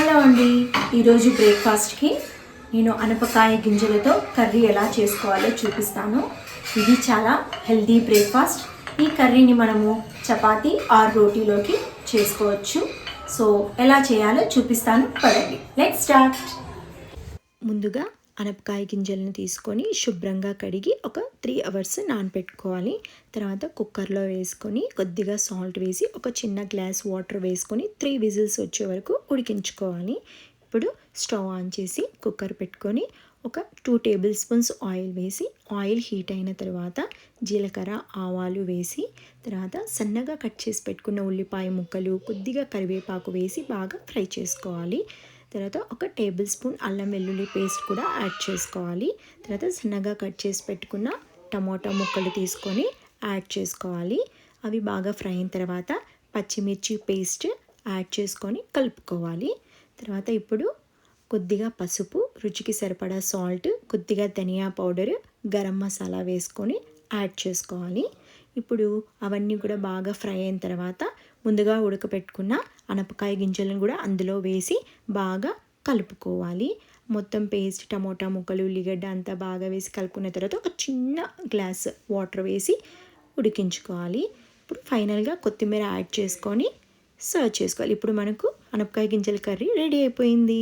Hello అండి, ఈరోజు బ్రేక్ఫాస్ట్కి నేను అనపకాయ గింజలతో కర్రీ ఎలా చేసుకోవాలో చూపిస్తాను. ఇది చాలా హెల్దీ బ్రేక్ఫాస్ట్. ఈ కర్రీని మనము చపాతీ ఆర్ రోటీలోకి చేసుకోవచ్చు. సో ఎలా చేయాలో చూపిస్తాను, పదండి లెట్స్ స్టార్ట్. ముందుగా అనపకాయ గింజలను తీసుకొని శుభ్రంగా కడిగి ఒక 3 అవర్స్ నానబెట్టుకోవాలి. తర్వాత కుక్కర్లో వేసుకొని కొద్దిగా సాల్ట్ వేసి ఒక చిన్న గ్లాస్ వాటర్ వేసుకొని 3 విజిల్స్ వచ్చే వరకు ఉడికించుకోవాలి. ఇప్పుడు స్టవ్ ఆన్ చేసి కుక్కర్ పెట్టుకొని ఒక 2 టేబుల్ స్పూన్స్ ఆయిల్ వేసి ఆయిల్ హీట్ అయిన తర్వాత జీలకర్ర ఆవాలు వేసి తర్వాత సన్నగా కట్ చేసి పెట్టుకున్న ఉల్లిపాయ ముక్కలు కొద్దిగా కరివేపాకు వేసి బాగా ఫ్రై చేసుకోవాలి. తర్వాత ఒక టేబుల్ స్పూన్ అల్లం వెల్లుల్లి పేస్ట్ కూడా యాడ్ చేసుకోవాలి. తర్వాత సన్నగా కట్ చేసి పెట్టుకున్న టమాటా ముక్కలు తీసుకొని యాడ్ చేసుకోవాలి. అవి బాగా ఫ్రై అయిన తర్వాత పచ్చిమిర్చి పేస్ట్ యాడ్ చేసుకొని కలుపుకోవాలి. తర్వాత ఇప్పుడు కొద్దిగా పసుపు, రుచికి సరిపడా సాల్ట్, కొద్దిగా ధనియా పౌడర్, గరం మసాలా వేసుకొని యాడ్ చేసుకోవాలి. ఇప్పుడు అవన్నీ కూడా బాగా ఫ్రై అయిన తర్వాత ముందుగా ఉడకపెట్టుకున్న అనపకాయ గింజలను కూడా అందులో వేసి బాగా కలుపుకోవాలి. మొత్తం పేస్ట్ టమోటా ముక్కలు ఉల్లిగడ్డ అంతా బాగా వేసి కలుపుకున్న తర్వాత ఒక చిన్న గ్లాస్ వాటర్ వేసి ఉడికించుకోవాలి. ఇప్పుడు ఫైనల్గా కొత్తిమీర యాడ్ చేసుకొని సర్వ్ చేసుకోవాలి. ఇప్పుడు మనకు అనపకాయ గింజల కర్రీ రెడీ అయిపోయింది.